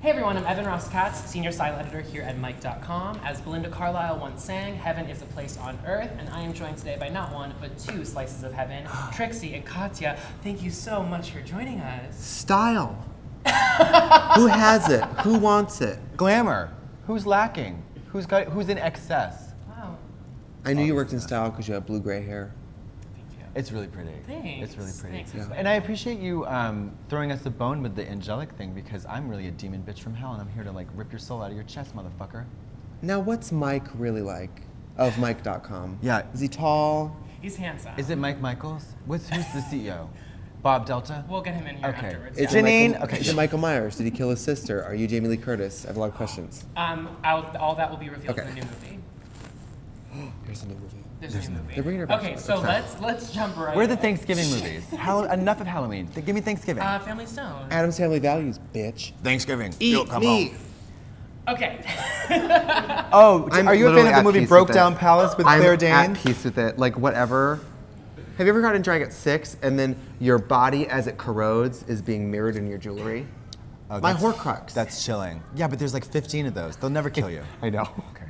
Hey everyone, I'm Ross Katz, Senior Style Editor here at Mike.com. As Belinda Carlisle once sang, heaven is a place on earth, and I am joined today by not one, but two slices of heaven, Trixie and Katya. Thank you so much for joining us. Style. Who has it? Who wants it? Glamour. Who's lacking? Who's in excess? Wow. I knew you worked in style because you have blue-gray hair. It's really pretty. Thanks. It's really pretty. Thanks. And I appreciate you throwing us a bone with the angelic thing because I'm really a demon bitch from hell and I'm here to like rip your soul out of your chest, motherfucker. Now, what's Mike really like of Mike.com? Yeah. Is he tall? He's handsome. Is it Mike Michaels? Who's the CEO? Bob Delta? We'll get him in here Okay. afterwards. Is yeah. it Janine? Michael, Okay. Is it Michael Myers? Did he kill his sister? Are you Jamie Lee Curtis? I have a lot of questions. All that will be revealed Okay. in the new movie. Here's a new movie. There's a new movie. They're bringing her back. Okay, so let's jump right Where are the in. Thanksgiving movies? Enough of Halloween. Give me Thanksgiving. Family Stone. Adam's Family Values, bitch. Thanksgiving. Eat me. Okay. Oh, I'm are you a fan literally of the at movie peace Broke with it. Down Palace with I'm Claire at Danes? peace with it. Like, whatever. Have you ever gotten drag at 6 and then your body, as it corrodes, is being mirrored in your jewelry? Oh, My that's- Horcrux. That's chilling. Yeah, but there's like 15 of those. They'll never kill you. I know. Okay.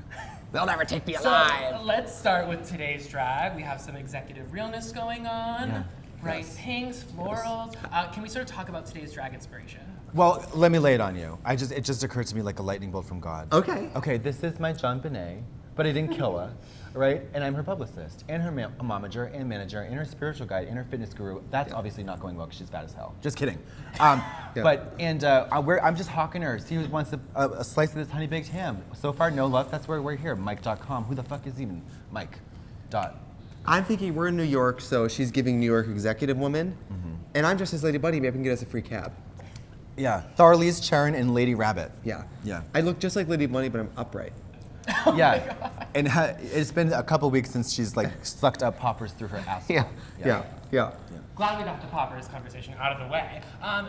They'll never take me So alive. let's start with today's drag. We have some executive realness going on. Yeah. Bright Yes. pinks, florals. Can we sort of talk about today's drag inspiration? Well, let me lay it on you. It just occurred to me like a lightning bolt from God. Okay. Okay, this is my John Bonet, but I didn't kill her, right? And I'm her publicist, and her momager, and manager, and her spiritual guide, and her fitness guru. That's obviously not going well because she's bad as hell. Just kidding. I'm just hawking her. See who wants a slice of this honey baked ham. So far, no luck. That's why we're here. Mike.com. Who the fuck is even Mike? I'm thinking we're in New York, so she's giving New York executive woman, and I'm just his Lady Bunny. Maybe I can get us a free cab. Yeah. Tharley's, Charon, and Lady Rabbit. Yeah. Yeah. I look just like Lady Bunny, but I'm upright. Yeah, and it's been a couple weeks since she's like sucked up poppers through her ass. Yeah. Glad we got the poppers conversation out of the way.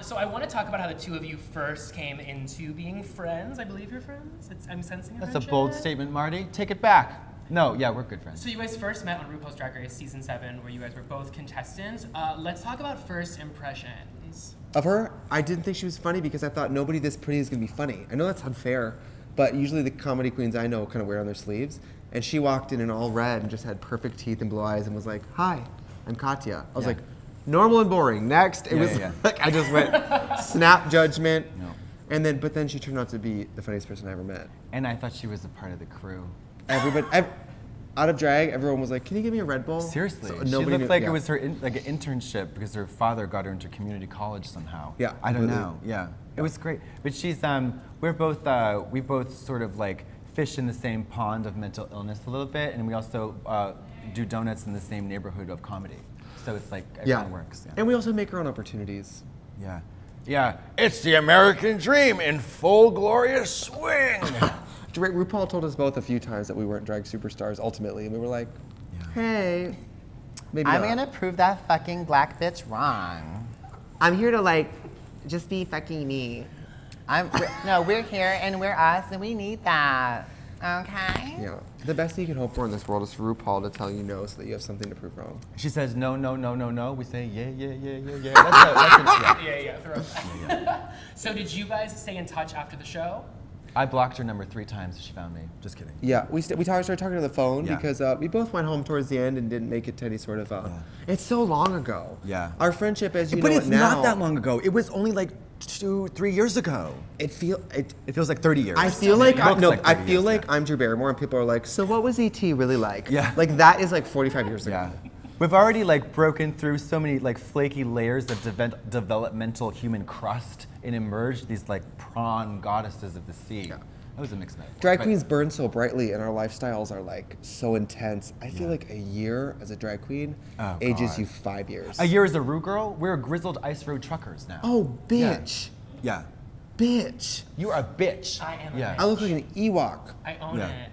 So I want to talk about how the two of you first came into being friends. I believe you're friends. I'm sensing a That's a friendship. bold statement, Marty. Take it back. No, yeah, we're good friends. So you guys first met on RuPaul's Drag Race season 7, where you guys were both contestants. Let's talk about first impressions. Of her, I didn't think she was funny because I thought nobody this pretty is gonna be funny. I know that's unfair, but usually the comedy queens I know kind of wear on their sleeves. And she walked in all red and just had perfect teeth and blue eyes and was like, "Hi, I'm Katya." I was like, normal and boring. Next, it was like I just went snap judgment. No. And but then she turned out to be the funniest person I ever met. And I thought she was a part of the crew. Everybody, out of drag, everyone was like, "Can you give me a Red Bull?" Seriously, So she nobody looked knew- like yeah. it was her like an internship because her father got her into community college somehow. Yeah, I don't completely. know. Yeah, it was great. But she's we both sort of like fish in the same pond of mental illness a little bit, and we also do donuts in the same neighborhood of comedy. So it's like everyone works. Yeah. And we also make our own opportunities. Yeah. Yeah. It's the American dream in full glorious swing. RuPaul told us both a few times that we weren't drag superstars ultimately, and we were like, "Hey, maybe I'm not." gonna prove that fucking black bitch wrong. I'm here to like, just be fucking me. We're here and we're us and we need that. Okay? Yeah. The best thing you can hope for in this world is for RuPaul to tell you no so that you have something to prove wrong. She says no, no, no, no, no. We say yeah, yeah, yeah, yeah, yeah. Yeah, throw it back. So did you guys stay in touch after the show? I blocked her number 3 times. She found me. Just kidding. Yeah, we started talking on the phone Yeah. because we both went home towards the end and didn't make it to any sort of. It's so long ago. Yeah. Our friendship, as you But know it's it now, not that long ago. It was only like 2-3 years ago. It feels like 30 years. I feel like It looks I 30 feel years, like yeah. I'm Drew Barrymore and people are like, "So what was ET really like?" Yeah. Like that is like 45 years ago. Yeah. We've already like broken through so many like flaky layers of developmental human crust and emerged these like prawn goddesses of the sea. Yeah. That was a mixed metaphor. Drag But- queens burn so brightly and our lifestyles are like so intense. I feel like a year as a drag queen Oh, ages God. you 5 years. A year as a Rue girl, we're grizzled ice road truckers now. Oh, bitch. Yeah. Bitch. You are a bitch. I am a Yeah. bitch. I look like an Ewok. I own Yeah. it.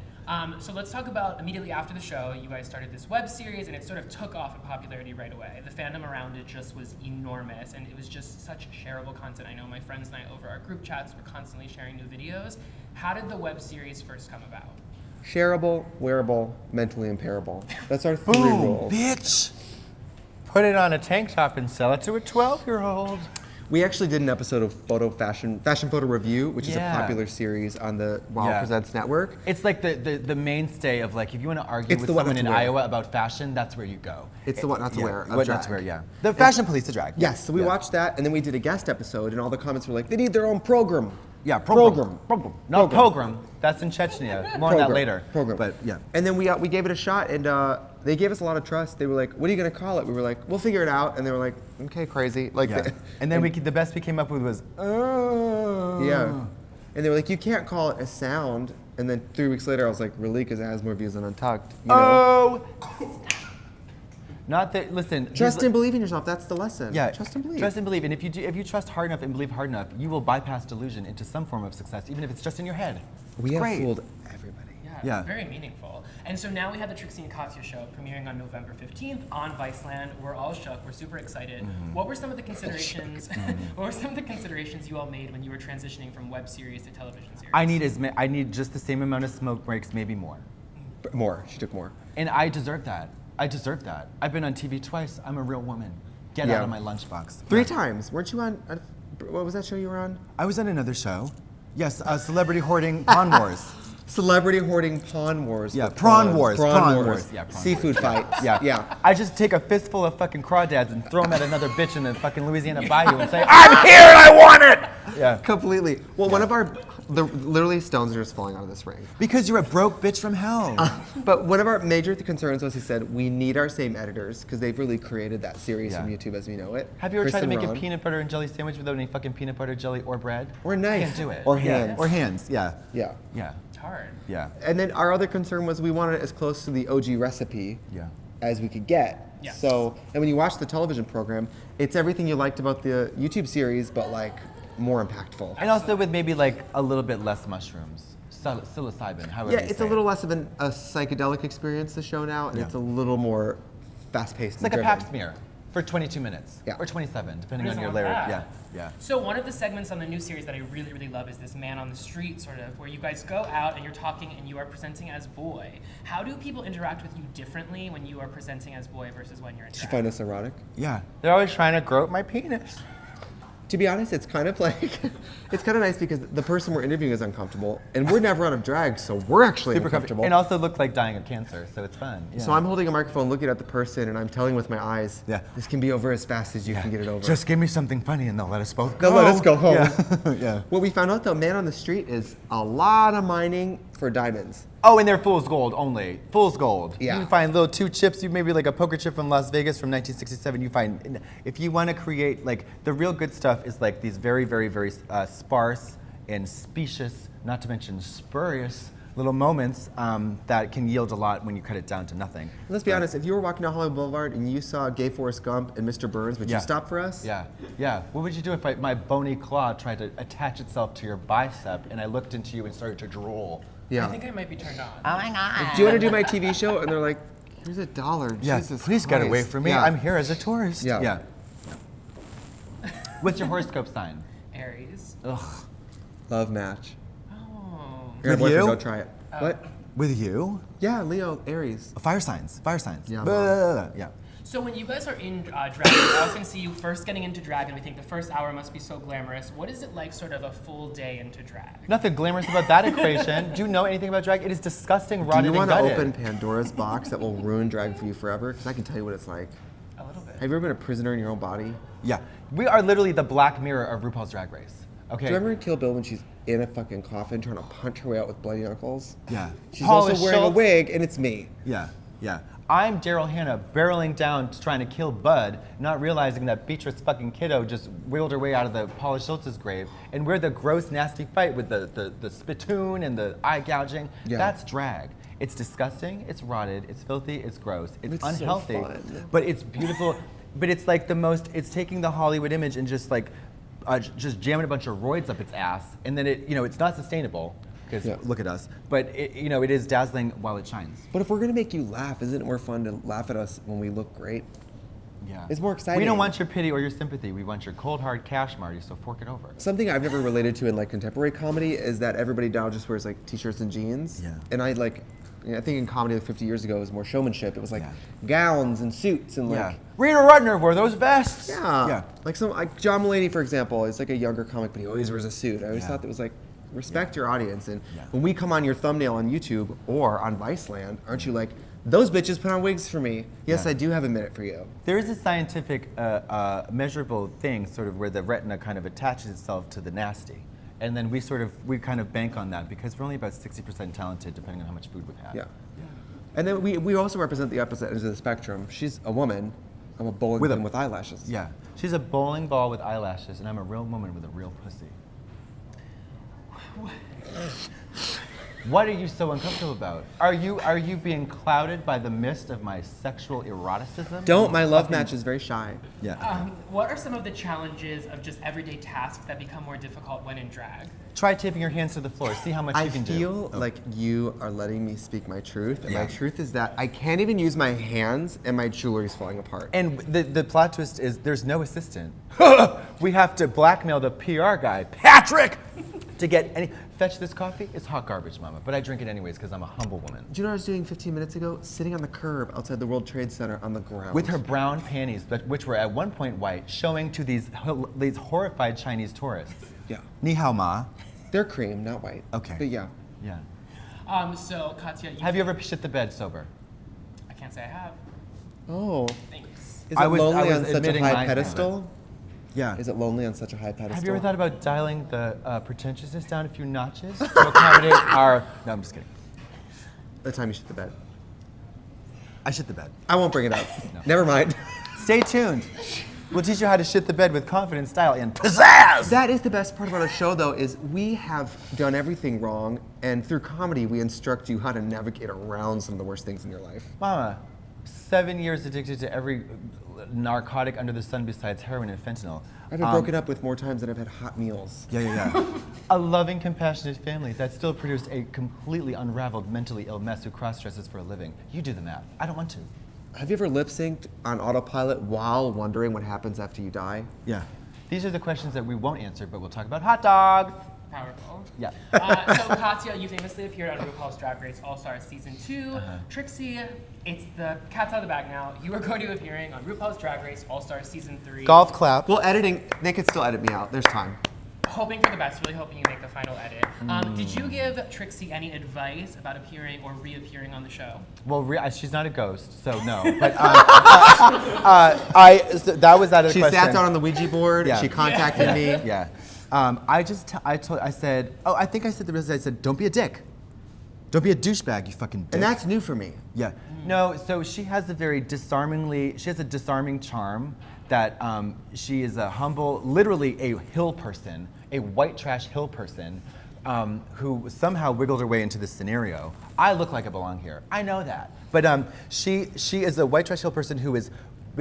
So let's talk about immediately after the show, you guys started this web series and it sort of took off in popularity right away. The fandom around it just was enormous and it was just such shareable content. I know my friends and I over our group chats were constantly sharing new videos. How did the web series first come about? Shareable, wearable, mentally impairable. That's our 3 rules. bitch. Put it on a tank top and sell it to a 12-year-old. We actually did an episode of Fashion Photo Review, which is a popular series on the Wow Presents network. It's like the mainstay of like, if you want to argue with someone in Iowa about fashion, that's where you go. It's the What Not to Wear. What Not to Wear, yeah. The Fashion Police of Drag. Yes, so we watched that, and then we did a guest episode, and all the comments were like, they need their own program. Yeah, program. Not program. That's in Chechnya. More on that later. Program. But yeah. And then we gave it a shot, and they gave us a lot of trust. They were like, "What are you gonna call it?" We were like, "We'll figure it out." And they were like, "Okay, crazy." Like, and then the best we came up with was, oh. Yeah. And they were like, "You can't call it a sound." And then 3 weeks later, I was like, "Really?" Because it has more views than Untucked. You know? Not that. Listen. Trust and believe in yourself. That's the lesson. Yeah. Trust and believe. Trust and believe. And if you trust hard enough and believe hard enough, you will bypass delusion into some form of success, even if it's just in your head. We have fooled everybody. Yeah, very meaningful. And so now we have the Trixie and Katya Show premiering on November 15th on Viceland. We're all shook. We're super excited. What were some of the considerations? What were some of the considerations you all made when you were transitioning from web series to television series? I need just the same amount of smoke breaks, maybe more. More. She took more. And I deserve that. I've been on TV twice. I'm a real woman. Get out of my lunchbox. 3 times. Weren't you on? What was that show you were on? I was on another show. Yes, Celebrity Hoarding Pawn Wars. Celebrity Hoarding Pawn Wars. Yeah, Prawn Wars. Prawn Wars. Yeah, prawn Seafood wars. fights. Yeah. I just take a fistful of fucking crawdads and throw them at another bitch in the fucking Louisiana Bayou and say, I'm here and I want it! Yeah. Completely. Well, one of our, literally stones are just falling out of this ring. Because you're a broke bitch from hell. But one of our major concerns was he said, we need our same editors because they've really created that series from YouTube as we know it. Have you ever tried to make a peanut butter and jelly sandwich without any fucking peanut butter, jelly, or bread? Or knife. You can't do it. Or hands. Or hands, yeah. Yeah. It's hard. Yeah. And then our other concern was we wanted it as close to the OG recipe as we could get. Yeah. So, and when you watch the television program, it's everything you liked about the YouTube series, but like more impactful. And also with maybe like a little bit less mushrooms. Psilocybin, however Yeah, it's a little less of a psychedelic experience, the show now, and it's a little more fast-paced. It's like a pap smear for 22 minutes. Yeah. Or 27, depending on There's your all layer. that. Yeah. So one of the segments on the new series that I really, really love is this man on the street sort of, where you guys go out and you're talking and you are presenting as boy. How do people interact with you differently when you are presenting as boy versus when you're in Did drag? you find us erotic? Yeah. They're always trying to grow my penis. To be honest, it's kind of like, it's kind of nice because the person we're interviewing is uncomfortable, and we're never out of drag, so we're actually Super uncomfortable. And also look like dying of cancer, so it's fun. Yeah. So I'm holding a microphone, looking at the person, and I'm telling with my eyes, this can be over as fast as you can get it over. Just give me something funny and they'll let us both go. They'll let us go home. Yeah. What we found out though, man on the street is a lot of mining for diamonds. Oh, and they're fool's gold only. Fool's gold. Yeah. You find little 2 chips, you maybe like a poker chip from Las Vegas from 1967. You find, if you want to create, like, the real good stuff is like these very, very, very sparse and specious, not to mention spurious little moments that can yield a lot when you cut it down to nothing. Let's be honest, if you were walking down Hollywood Boulevard and you saw Gay Forrest Gump and Mr. Burns, would you stop for us? Yeah. What would you do if my bony claw tried to attach itself to your bicep and I looked into you and started to drool? Yeah. I think I might be turned on. Oh my God. Do you want to do my TV show? And they're like, here's $1. Yeah, Jesus please get away from me. Yeah. I'm here as a tourist. Yeah. What's your horoscope sign? Aries. Ugh. Love match. Oh. Your With boyfriend, you? Go try it. What? With you? Yeah, Leo, Aries. Fire signs. Yeah. Yeah. So when you guys are in drag, we often see you first getting into drag, and we think the first hour must be so glamorous. What is it like, sort of a full day into drag? Nothing glamorous about that equation. Do you know anything about drag? It is disgusting, Do rotted, you want and to gutted. open Pandora's box that will ruin drag for you forever? Because I can tell you what it's like. A little bit. Have you ever been a prisoner in your own body? Yeah. We are literally the Black Mirror of RuPaul's Drag Race. Okay. Do you remember in Kill Bill when she's in a fucking coffin trying to punch her way out with bloody knuckles? Yeah. She's Paula also wearing Schultz. a wig, and it's me. Yeah. I'm Daryl Hannah barreling down trying to kill Bud, not realizing that Beatrice fucking Kiddo just wheeled her way out of the Paula Schultz's grave, and we're the gross, nasty fight with the spittoon and the eye gouging. Yeah. That's drag. It's disgusting, it's rotted, it's filthy, it's gross, it's It's so unhealthy, fun. but it's beautiful. But it's like it's taking the Hollywood image and just like, just jamming a bunch of roids up its ass, and then it's not sustainable. Because look at us, but it is dazzling while it shines. But if we're gonna make you laugh, isn't it more fun to laugh at us when we look great? Yeah. It's more exciting. We don't want your pity or your sympathy. We want your cold hard cash, Marty. So fork it over. Something I've never related to in like contemporary comedy is that everybody now just wears like t-shirts and jeans. Yeah. And I like, I think in comedy like 50 years ago, it was more showmanship. It was like gowns and suits and like. Rita Rudner wore those vests. Yeah. Like John Mulaney, for example, is like a younger comic, but he always wears a suit. I always thought that was like, respect your audience. And when we come on your thumbnail on YouTube or on Viceland, aren't you like, those bitches put on wigs for me. Yes, I do have a minute for you. There is a scientific measurable thing sort of where the retina kind of attaches itself to the nasty. And then we kind of bank on that because we're only about 60% talented depending on how much food we've had. Yeah. And then we also represent the opposite ends of the spectrum. She's a woman. I'm a bowling pin with eyelashes. Yeah. She's a bowling ball with eyelashes, and I'm a real woman with a real pussy. What are you so uncomfortable about? Are you being clouded by the mist of my sexual eroticism? Don't. My love match is very shy. Yeah. What are some of the challenges of just everyday tasks that become more difficult when in drag? Try taping your hands to the floor. See how much you can do. I feel like you are letting me speak my truth, and my truth is that I can't even use my hands, and my jewelry's falling apart. And the plot twist is there's no assistant. We have to blackmail the PR guy, Patrick, to get any. Fetch this coffee? It's hot garbage, mama. But I drink it anyways because I'm a humble woman. Do you know what I was doing 15 minutes ago? Sitting on the curb outside the World Trade Center on the ground. With her brown panties, which were at one point white, showing to these horrified Chinese tourists. Yeah. Ni hao ma. They're cream, not white. Okay. But yeah. Yeah. So Katya, Have you ever shit the bed sober? I can't say I have. Oh. Thanks. Is it lonely on such a admitting high my pedestal? Yeah. Is it lonely on such a high pedestal? Have you ever thought about dialing the pretentiousness down a few notches to accommodate our... No, I'm just kidding. The time you shit the bed. I shit the bed. I won't bring it up. No. Never mind. Stay tuned. We'll teach you how to shit the bed with confidence, style, and pizzazz! That is the best part about our show, though, is we have done everything wrong, and through comedy, we instruct you how to navigate around some of the worst things in your life. Mama, 7 years addicted to every narcotic under the sun besides heroin and fentanyl. I've been broken up with more times than I've had hot meals. Yeah. A loving, compassionate family that still produced a completely unraveled, mentally ill mess who cross-dresses for a living. You do the math. I don't want to. Have you ever lip-synced on autopilot while wondering what happens after you die? Yeah. These are the questions that we won't answer, but we'll talk about hot dogs. Powerful. Yeah. So Katya, you famously appeared on RuPaul's Drag Race All-Stars Season 2. Trixie, it's the cat's out of the bag now. You are going to be appearing on RuPaul's Drag Race All-Stars Season 3. Golf clap. Well, editing, they could still edit me out. There's time. Hoping for the best, really hoping you make the final edit. Did you give Trixie any advice about appearing or reappearing on the show? Well, she's not a ghost, so no. But so that was out of the She question. sat down on the Ouija board. Yeah. She contacted me. Yeah. I said, I think I said the rest of it. I said, don't be a dick. Don't be a douchebag, you fucking dick. And that's new for me. Yeah. No, so she has a disarming charm that she is a humble, literally a hill person, a white trash hill person, who somehow wiggled her way into this scenario. I look like I belong here. I know that. But she is a white trash hill person who is,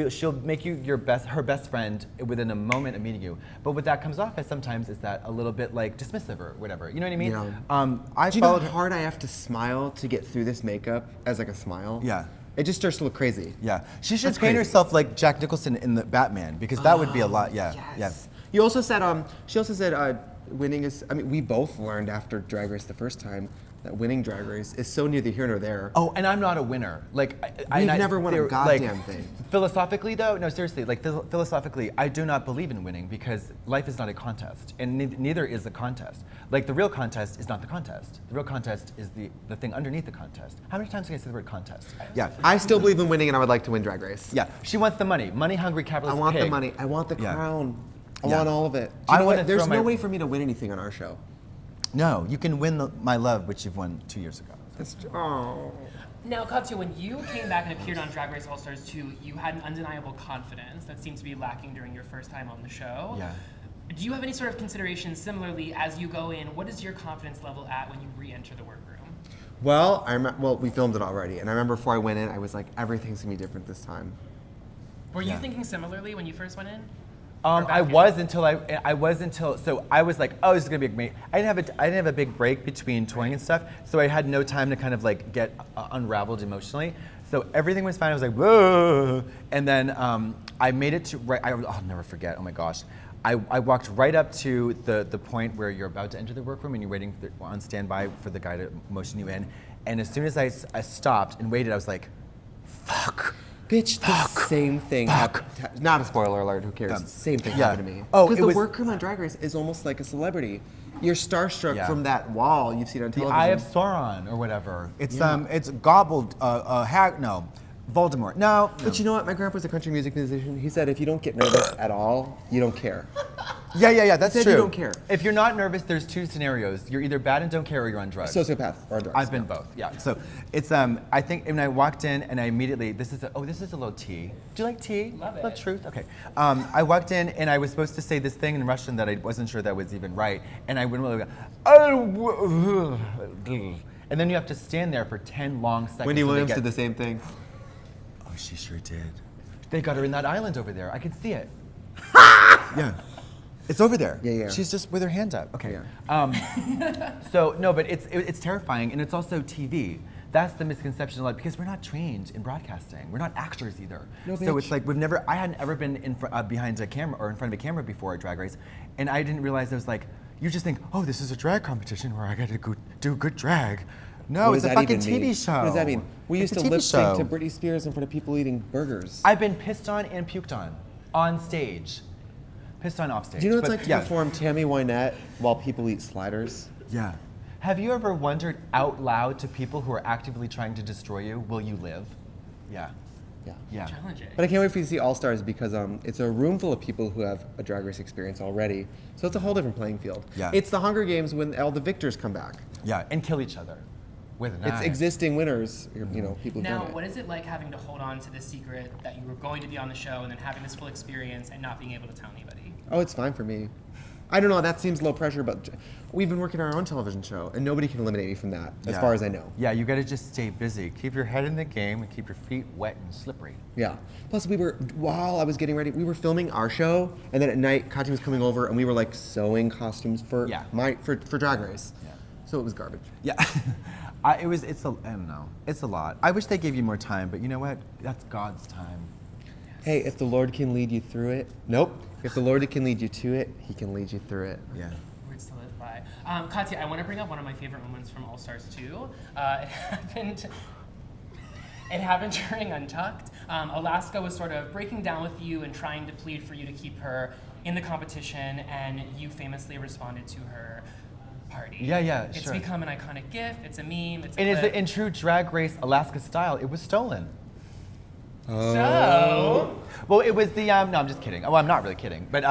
she'll make you her best friend within a moment of meeting you. But what that comes off as sometimes is that a little bit like dismissive or whatever. You know what I mean? Yeah. Do you know how hard I have to smile to get through this makeup as like a smile? Yeah. It just starts to look crazy. Yeah. She should That's paint crazy. herself like Jack Nicholson in the Batman because that would be a lot. Yeah. Yes. Yeah. You also said, she also said winning is, I mean, we both learned after Drag Race the first time that winning Drag Race is so neither here nor there. Oh, and I'm not a winner. Like, We've never won a goddamn thing. Philosophically, though, no, seriously. Like, philosophically, I do not believe in winning because life is not a contest, and neither is the contest. Like, the real contest is not the contest. The real contest is the thing underneath the contest. How many times can I say the word contest? Yeah. I still believe in winning, and I would like to win Drag Race. Yeah. She wants the money. Money-hungry capitalist I want pig. the money. I want the crown. I Yeah. want all of it. I wanna There's throw no my- way for me to win anything on our show. No, you can win my love, which you've won 2 years ago. Oh. Now, Katya, when you came back and appeared on Drag Race All-Stars 2, you had an undeniable confidence that seemed to be lacking during your first time on the show. Yeah. Do you have any sort of considerations similarly as you go in? What is your confidence level at when you re-enter the workroom? Well, we filmed it already, and I remember before I went in, I was like, everything's gonna be different this time. Were you thinking similarly when you first went in? I was until so I was like, oh, this is gonna be great. I didn't have a big break between touring and stuff, so I had no time to kind of like get unraveled emotionally. So everything was fine. I was like, whoa, and then I made it to I'll never forget. Oh my gosh, I walked right up to the point where you're about to enter the workroom and you're waiting on standby for the guy to motion you in. And as soon as I stopped and waited, I was like, fuck. Bitch, the same thing happened. Not a spoiler alert, who cares? Same thing happened to me. Oh, because the workroom on Drag Race is almost like a celebrity. You're starstruck from that wall you've seen on The television. Eye of Sauron or whatever. It's gobbled, Voldemort. No. But you know what? My grandpa's a country music musician. He said if you don't get nervous at all, you don't care. Yeah, that's Said true. you don't care. If you're not nervous, there's two scenarios. You're either bad and don't care or you're on drugs. Sociopath or on drugs. I've been both, yeah. So it's, I think when I walked in and I immediately, this is a little tea. Do you like tea? Love it. Love truth? Okay. I walked in and I was supposed to say this thing in Russian that I wasn't sure that was even right. And I went, and then you have to stand there for 10 long seconds. Wendy Williams did the same thing. Oh, she sure did. They got her in that island over there. I could see it. Yeah. It's over there. Yeah. She's just with her hand up. Okay. Yeah. So no, but it's terrifying, and it's also TV. That's the misconception a lot because we're not trained in broadcasting. We're not actors either. No, so bitch. it's like I hadn't ever been behind a camera or in front of a camera before at Drag Race, and I didn't realize it was like you just think, oh, this is a drag competition where I got to do good drag. No, What it's does a that fucking even mean? TV show. What does that mean? We It's used a to TV lip sync show. to Britney Spears in front of people eating burgers. I've been pissed on and puked on stage. Pissed on off stage. Do you know what it's but like to yeah. perform Tammy Wynette while people eat sliders? Yeah. Have you ever wondered out loud to people who are actively trying to destroy you, will you live? Yeah. Yeah. Yeah. Challenging. But I can't wait for you to see All Stars because it's a room full of people who have a Drag Race experience already. So it's a whole different playing field. Yeah. It's the Hunger Games when all the victors come back. Yeah, and kill each other with a knife. It's existing winners, you know, people who've Now, done it. what is it like having to hold on to the secret that you were going to be on the show and then having this full experience and not being able to tell anybody? Oh, it's fine for me. I don't know, that seems low pressure, but we've been working our own television show, and nobody can eliminate me from that, as far as I know. Yeah, you gotta just stay busy. Keep your head in the game and keep your feet wet and slippery. Yeah. Plus, while I was getting ready, we were filming our show, and then at night, Katya was coming over, and we were like sewing costumes for for Drag Race. Yeah. So it was garbage. Yeah. I don't know. It's a lot. I wish they gave you more time, but you know what? That's God's time. Hey, if the Lord can lead you through it, nope. If the Lord can lead you to it, He can lead you through it. Yeah. Words to live by. Katya, I want to bring up one of my favorite moments from All Stars 2. It happened during Untucked. Alaska was sort of breaking down with you and trying to plead for you to keep her in the competition, and you famously responded to her party. Yeah, It's sure. become an iconic gif. It's a meme. It's a And is clip. it in true Drag Race Alaska style? It was stolen. So, Well, it was the no, I'm just kidding. Well, I'm not really kidding, but it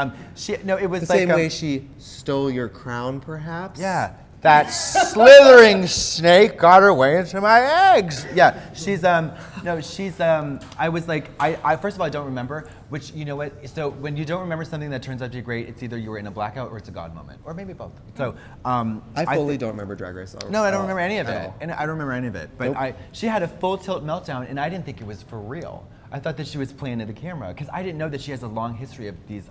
was The like same way she stole your crown, perhaps? yeah, that slithering snake got her way into my eggs. Yeah, she's I was like, I first of all I don't remember, which you know what? So when you don't remember something that turns out to be great, it's either you were in a blackout or it's a God moment, or maybe both. So I fully don't remember Drag Race. No, I don't remember any of at it, all. and I don't remember any of it. But Nope. she had a full tilt meltdown, and I didn't think it was for real. I thought that she was playing to the camera because I didn't know that she has a long history of these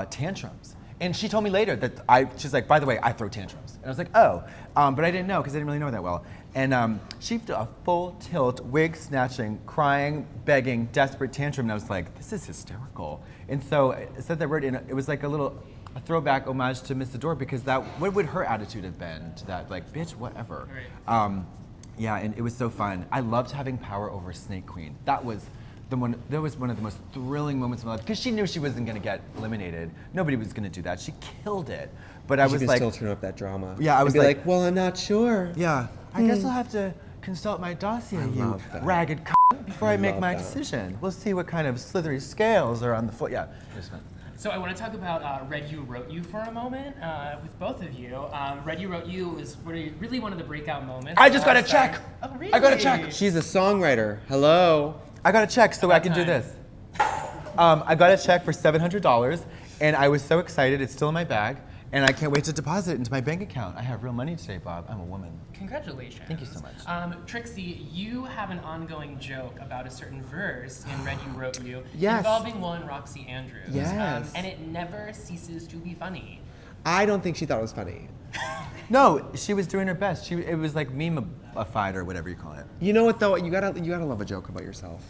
tantrums. And she told me later that she's like, by the way, I throw tantrums. And I was like, oh, but I didn't know because I didn't really know her that well. And she did a full tilt, wig snatching, crying, begging, desperate tantrum. And I was like, this is hysterical. And so I said that word, and it was like a throwback homage to Miss Adore because what would her attitude have been to that? Like, bitch, whatever. Right. Yeah, and it was so fun. I loved having power over Snake Queen. That was one of the most thrilling moments of my life because she knew she wasn't going to get eliminated. Nobody was going to do that. She killed it. But I She was can like, still turn up that drama. Yeah, I was and be like, well, I'm not sure. yeah, I guess I'll have to consult my dossier, you love that. ragged before I make love my that. decision. We'll see what kind of slithery scales are on the foot. Yeah, it was fun. So I want to talk about Read You, Wrote You for a moment with both of you. Read You, Wrote You is really one of the breakout moments. I just got a check. Oh, really? I got a check. She's a songwriter. Hello. I got a check so I can do time. this. I got a check for $700, and I was so excited. It's still in my bag, and I can't wait to deposit it into my bank account. I have real money today, Bob. I'm a woman. Congratulations. Thank you so much. Trixie, you have an ongoing joke about a certain verse in Read You, Wrote You Yes. involving one Roxy Andrews. Yes. And it never ceases to be funny. I don't think she thought it was funny. No, she was doing her best. It was like meme-ified or whatever you call it. You know what though? You gotta love a joke about yourself.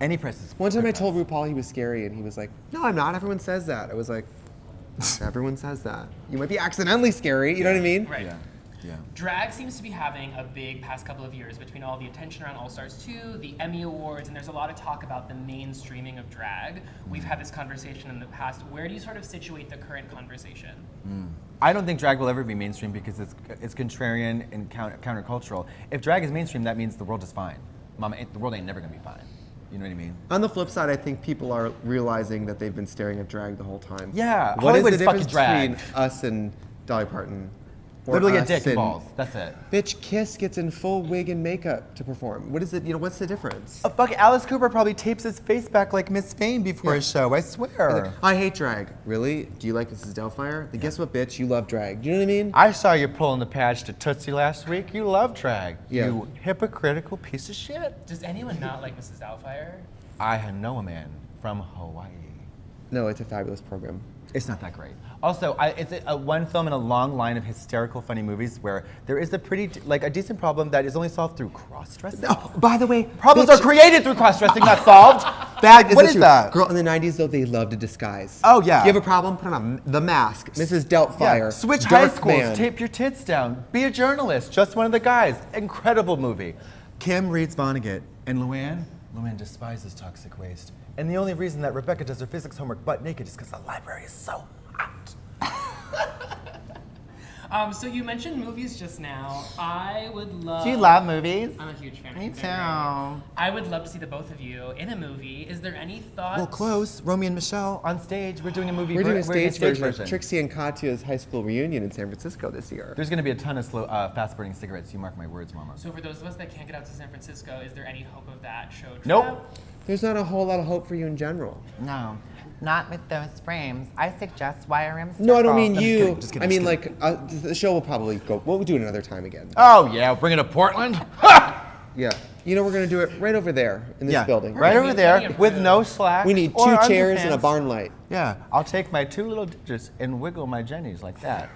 Any price is One time I good told price. RuPaul he was scary, and he was like, "No, I'm not. Everyone says that." I was like, "Everyone says that. You might be accidentally scary." You know what I mean? Right. Yeah. Yeah. Drag seems to be having a big past couple of years between all the attention around All Stars 2, the Emmy Awards, and there's a lot of talk about the mainstreaming of drag. We've had this conversation in the past. Where do you sort of situate the current conversation? I don't think drag will ever be mainstream because it's contrarian and countercultural. If drag is mainstream, that means the world is fine. Mama, the world ain't never gonna be fine. You know what I mean? On the flip side, I think people are realizing that they've been staring at drag the whole time. Yeah, What is Hollywood the is fucking difference drag. between us and Dolly Parton? Or Literally a us dick and and- balls. That's it. Bitch, Kiss gets in full wig and makeup to perform. What is it? You know, what's the difference? Fuck, Alice Cooper probably tapes his face back like Miss Fame before Yeah. a show. I swear. Like, I hate drag. Really? Do you like Mrs. Doubtfire? Then guess what, bitch? You love drag. Do you know what I mean? I saw you pulling the patch to Tootsie last week. You love drag. Yeah. You hypocritical piece of shit. Does anyone not like Mrs. Doubtfire? I know a man from Hawaii. No, it's a fabulous program. It's not that great. Also, it's a one film in a long line of hysterical, funny movies where there is a a decent problem that is only solved through cross-dressing. Oh, by the way, Problems bitch, are created through cross-dressing, not solved. Bad. What is that? Girl, in the 90s, though, they loved to disguise. Oh, yeah. You have a problem? Put on the mask. Mrs. Doubtfire. Yeah. Switch Dark high schools, Man. tape your tits down, be a journalist, just one of the guys. Incredible movie. Kim reads Vonnegut, and Luann despises toxic waste. And the only reason that Rebecca does her physics homework butt naked is because the library is so hot. So you mentioned movies just now. I would love. Do you love movies? I'm a huge fan. Me of too. Mary. I would love to see the both of you in a movie. Is there any thoughts? Well, close. Romy and Michelle on stage. We're doing a movie. We're doing a we're stage version of Trixie and Katya's high school reunion in San Francisco this year. There's going to be a ton of slow, fast-burning cigarettes. You mark my words, Mama. So for those of us that can't get out to San Francisco, is there any hope of that show? Nope. trip? There's not a whole lot of hope for you in general. No, not with those frames. I suggest wire him. No, I don't mean just you. kidding, just kidding, I mean, just like, the show will probably go. We'll do it another time again. Oh yeah, bring it to Portland. Yeah. You know, we're going to do it right over there in this Yeah, building. right over there Plenty of with room. no slacks. We need or 2 chairs and a underpants. barn light. Yeah, I'll take my 2 little digits and wiggle my jennies like that.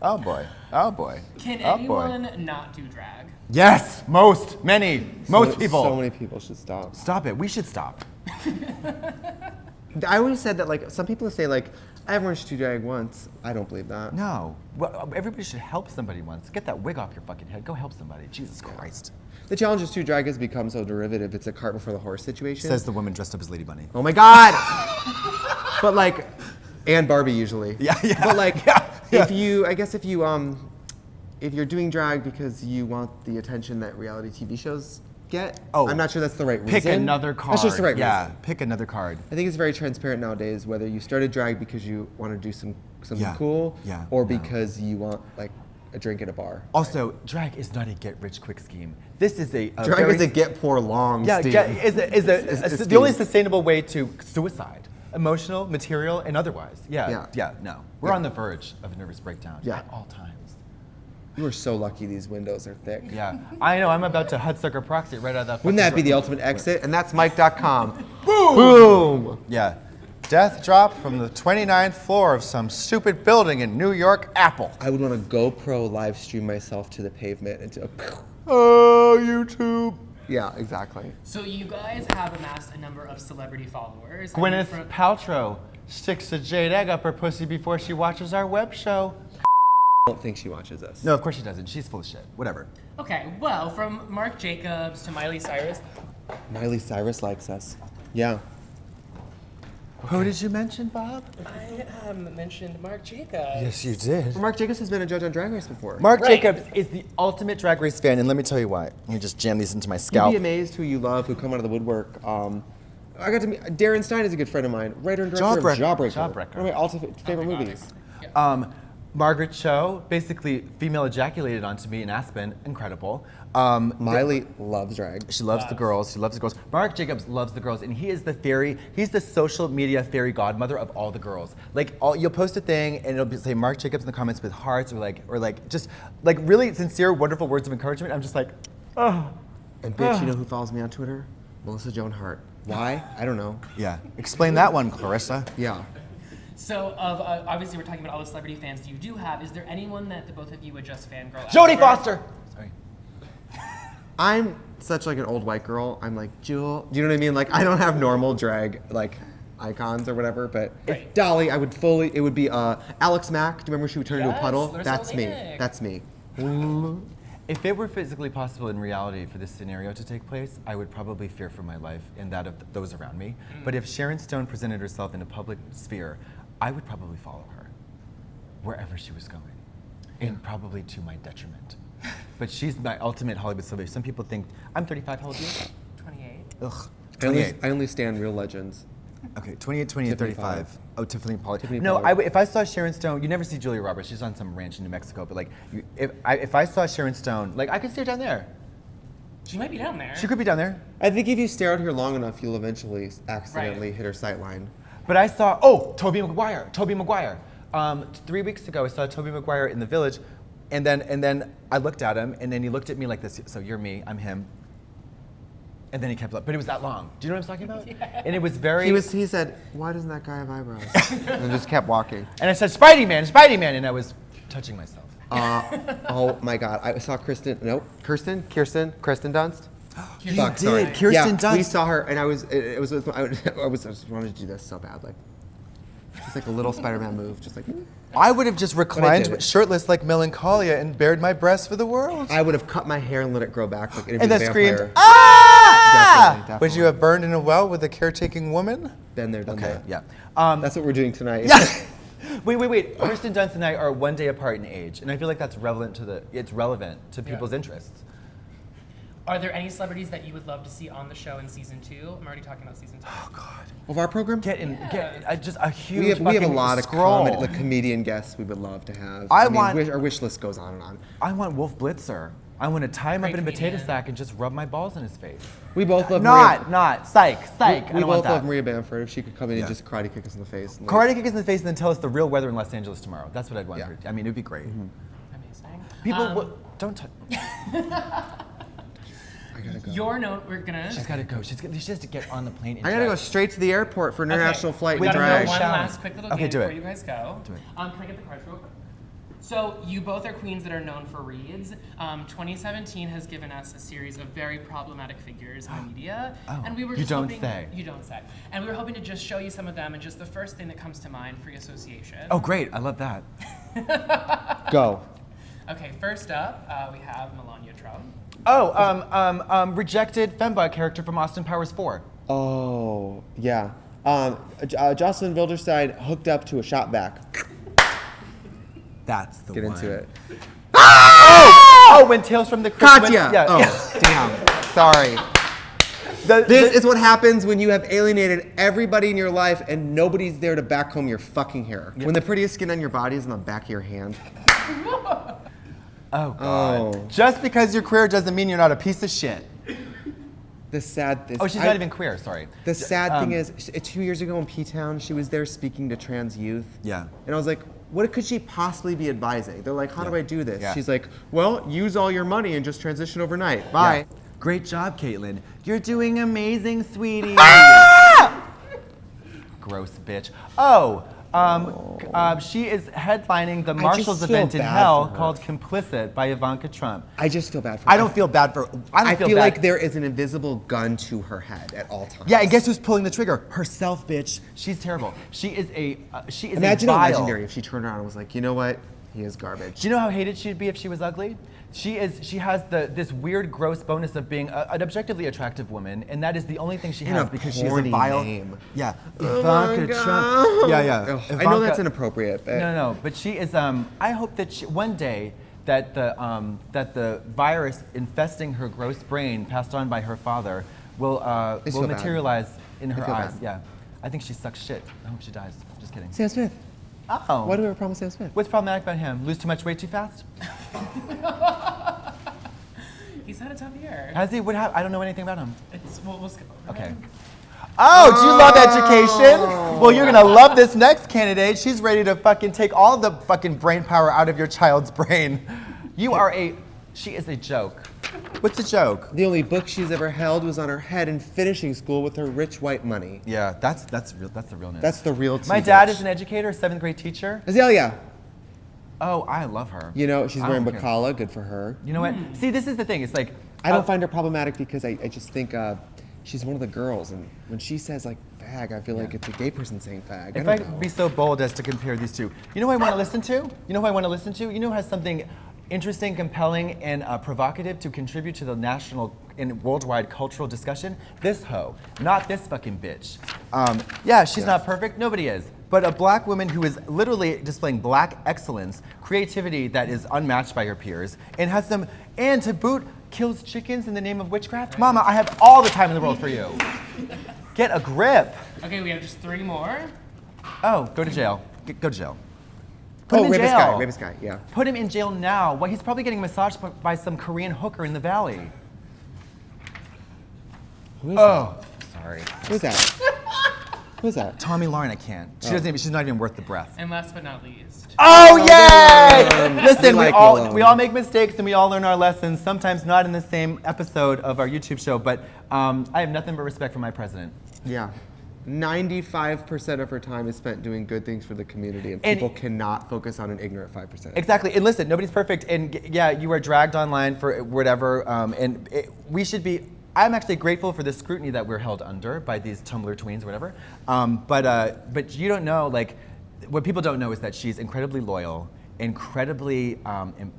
Oh boy, oh boy, Can oh boy. anyone not do drag? Yes, most people. So many people should stop. Stop it. We should stop. I always said that, like, some people say, like, everyone should do drag once. I don't believe that. No, well, everybody should help somebody once. Get that wig off your fucking head. Go help somebody. Jesus Christ. The challenge is, too, drag has become so derivative. It's a cart before the horse situation. Says the woman dressed up as Lady Bunny. Oh my God! But, like, and Barbie usually. Yeah, yeah. But, like, yeah. if you're doing drag because you want the attention that reality TV shows get, Oh, I'm not sure that's the right reason. Pick another card. That's just the right Yeah, reason. pick another card. I think it's very transparent nowadays whether you started drag because you want to do something Yeah. cool, Yeah. or Yeah. because you want, like, a drink at a bar. Also, drag is not a get-rich-quick scheme. This is a Drag very is a get poor long Yeah, scheme. is the only sustainable way to suicide, emotional, material, and otherwise. Yeah. No. We're on the verge of a nervous breakdown Yeah. at all times. You are so lucky these windows are thick. Yeah, I know. I'm about to Hudsucker proxy right out of that. Wouldn't that fucking be the door. ultimate exit? And that's Mike.com. Boom! Yeah. Death drop from the 29th floor of some stupid building in New York, Apple. I would want to GoPro live stream myself to the pavement and to. Oh, YouTube. Yeah, exactly. So you guys have amassed a number of celebrity followers. I Gwyneth mean, Paltrow sticks a jade egg up her pussy before she watches our web show. I don't think she watches us. No, of course she doesn't. She's full of shit. Whatever. Okay, well, from Marc Jacobs to Miley Cyrus. Miley Cyrus likes us. Yeah. Who did you mention, Bob? I mentioned Marc Jacobs. Yes, you did. Marc Jacobs has been a judge on Drag Race before. Marc Right. Jacobs is the ultimate Drag Race fan, and let me tell you why. Let me just jam these into my You'd scalp. be amazed who you love, who come out of the woodwork. I got to meet Darren Stein is a good friend of mine, writer and director of Jawbreaker. Jawbreaker. One of my all-time favorite Oh my God. movies. Margaret Cho basically female ejaculated onto me in Aspen. Incredible. Miley loves drag. She loves the girls. She loves the girls. Marc Jacobs loves the girls, and he is the fairy. He's the social media fairy godmother of all the girls. Like, you'll post a thing, and it'll say Marc Jacobs in the comments with hearts, or just like really sincere, wonderful words of encouragement. I'm just like, oh. And bitch, you know who follows me on Twitter? Melissa Joan Hart. Why? I don't know. Yeah. Explain that one, Clarissa. Yeah. So, obviously, we're talking about all the celebrity fans you do have. Is there anyone that the both of you would just fangirl out Jodie for? Foster. Sorry. I'm such like an old white girl. I'm like, Jewel. Do you know what I mean? Like, I don't have normal drag like icons or whatever, but Right. Dolly, I would fully. It would be Alex Mack. Do you remember she would turn into a Yes, puddle? Larissa That's me. Oleynik. That's me. If it were physically possible in reality for this scenario to take place, I would probably fear for my life and that of those around me. But if Sharon Stone presented herself in a public sphere, I would probably follow her wherever she was going, and probably to my detriment. But she's my ultimate Hollywood celebrity. Some people think, I'm 35, how old are you? 28. Ugh, I only, 28. I only stand real legends. Okay, 28, 20, and Tiffany 35. Pollard. Oh, Tiffany Pollard. Tiffany No, Pollard. if I saw Sharon Stone, you never see Julia Roberts. She's on some ranch in New Mexico. But like, if I saw Sharon Stone, like I could see her down there. She might be down there. She could be down there. I think if you stare at her long enough, you'll eventually accidentally hit her sight line. But I saw, Tobey Maguire. 3 weeks ago, I saw Tobey Maguire in the Village, and then I looked at him, and then he looked at me like this. So you're me, I'm him. And then he kept up, but it was that long. Do you know what I'm talking about? Yeah. And it was very. He said, why doesn't that guy have eyebrows? And just kept walking. And I said, Spidey Man, and I was touching myself. Oh my God! I saw Kirsten Dunst. You Fuck, did, sorry. Kirsten yeah, Dunst. we saw her, and I was I just wanted to do this so bad, like just like a little Spider-Man move, just like. I would have just did reclined it. shirtless like Melancholia and bared my breasts for the world. I would have cut my hair and let it grow back like Interview And with then the screamed, Vampire. ah! Definitely. Would you have burned in a well with a caretaking woman? Been there, done that. Yeah. That's what we're doing tonight. Wait. Kirsten Dunst and I are 1 day apart in age, and I feel like that's relevant to people's interests. Are there any celebrities that you would love to see on the show in season 2? I'm already talking about season 2. Oh God. Of our program, Just a huge. we have a fucking lot of scroll. comedian guests we would love to have. I mean, want- our wish list goes on and on. I want Wolf Blitzer. I want to tie him up Great in a potato comedian. sack and just rub my balls in his face. We both love Psych. We I don't want both that. love Maria Bamford. If she could come in Yeah. and just karate kick us in the face. and, Karate kick us in the face and then tell us the real weather in Los Angeles tomorrow. That's what I'd want Yeah. her to. I mean, it'd be great. Amazing. People, don't touch. I gotta go. Your note, we're gonna. She's got to go. She has to get on the plane. And I gotta go check. straight to the airport for an international flight We and gotta drag. do one Shower. last quick little Okay, game do before it. you guys go. Do it. Can I get the cards real quick? So you both are queens that are known for reads. 2017 has given us a series of very problematic figures in the media, Oh, and we were you just don't hoping, say. You don't say. And we were hoping to just show you some of them, and just the first thing that comes to mind, free association. Oh, great. I love that. Go. Okay, first up, we have Melania Trump. Oh, rejected fembot character from Austin Powers 4. Oh, yeah. Jocelyn Wilderstein hooked up to a shop vac. That's the Get one. into it. Oh, when Tales from the Crypt. Katya! Yeah. Oh, damn. Sorry. This is what happens when you have alienated everybody in your life and nobody's there to back home your fucking hair. Yep. When the prettiest skin on your body is on the back of your hand. Oh, God. Oh. Just because you're queer doesn't mean you're not a piece of shit. The sad thing. Oh, she's not even queer, sorry. The sad thing is, 2 years ago in P-Town, she was there speaking to trans youth. Yeah. And I was like, what could she possibly be advising? They're like, how do Yeah. I do this? Yeah. She's like, well, use all your money and just transition overnight. Bye. Yeah. Great job, Caitlin. You're doing amazing, sweetie. Gross bitch. Oh, she is headlining the Marshalls just feel event in bad hell for her. called Complicit by Ivanka Trump. I just feel bad for her. I don't feel bad for. I feel feel bad. like there is an invisible gun to her head at all times. Yeah, and guess who's pulling the trigger? Herself, bitch. She's terrible. She is a. Imagine a a vile. legendary if she turned around and was like, you know what? He is garbage. Do you know how hated she'd be if she was ugly? She has this weird, gross bonus of being an objectively attractive woman, and that is the only thing she And has a because she is a porny vile. name. Yeah, Oh Ivanka my Trump. God. Yeah. Ugh, I know that's inappropriate, but No, but she is. I hope that one day that the virus infesting her gross brain, passed on by her father, will feel bad. materialize in her feel eyes. bad. Yeah, I think she sucks shit. I hope she dies. Just kidding. Sam Smith. Oh. Why do we have a problem with Sam Smith? What's problematic about him? Lose too much weight too fast? He's had a tough year. Has he? What happened? I don't know anything about him. We'll skip over Okay. him. Oh, do you love education? Well, you're gonna love this next candidate. She's ready to fucking take all the fucking brain power out of your child's brain. She is a joke. What's a joke? The only book she's ever held was on her head in finishing school with her rich white money. Yeah, that's real. That's the realness. That's the real tea. My dad bitch. is an educator, 7th grade teacher. Azalea. Oh, I love her. You know, she's I wearing don't care. Bacala. Good for her. You know what? See, this is the thing. It's like I don't find her problematic because I just think she's one of the girls, and when she says like fag, I feel like it's a gay person saying fag. If I could be so bold as to compare these two, you know who I want to listen to? You know who I want to listen to? You know who has something interesting, compelling, and provocative to contribute to the national and worldwide cultural discussion? This hoe, not this fucking bitch. Yeah, she's not perfect, nobody is. But a black woman who is literally displaying black excellence, creativity that is unmatched by her peers, and has some, and to boot, kills chickens in the name of witchcraft? Mama, I have all the time in the world for you. Get a grip. Okay, we have just 3 more. Oh, go to jail. Go to jail. Put him in Rapist jail. Rapist guy, yeah. Put him in jail now. Well, he's probably getting massaged by some Korean hooker in the valley. Who is Sorry. that? Who's that? Who's that? Tommy Lauren, I can't. She doesn't even, she's not even worth the breath. And last but not least. Oh, yay! Listen, We like we all make mistakes and we all learn our lessons, sometimes not in the same episode of our YouTube show, but I have nothing but respect for my president. Yeah. 95% of her time is spent doing good things for the community, and And- people cannot focus on an ignorant 5%. Exactly, and listen, nobody's perfect, and yeah, you are dragged online for whatever, we should be, I'm actually grateful for the scrutiny that we're held under by these Tumblr tweens or whatever, but you don't know, like, what people don't know is that she's incredibly loyal, incredibly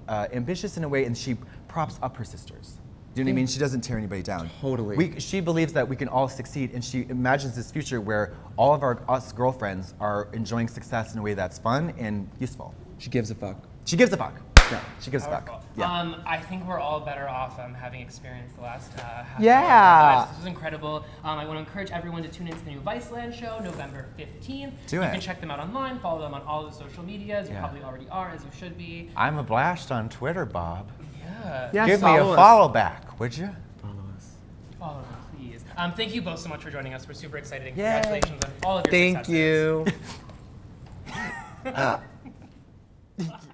ambitious in a way, and she props up her sisters. Do you know what I mean? She doesn't tear anybody down. Totally. She believes that we can all succeed, and she imagines this future where all of us girlfriends are enjoying success in a way that's fun and useful. She gives a fuck. She gives a fuck. Yeah, she gives a Powerful. fuck. Yeah. I think we're all better off having experienced the last half Yeah. hour of our lives. This was incredible. I want to encourage everyone to tune into the new Viceland show, November 15th. Do You it. can check them out online, follow them on all the social medias. You Yeah. probably already are, as you should be. I'm a blast on Twitter, Bob. Yeah. Yeah, Give me a follow us. follow back, would you? Follow us. Follow them, please. Thank you both so much for joining us. We're super excited. And Yay. congratulations on all of your Thank successes. you.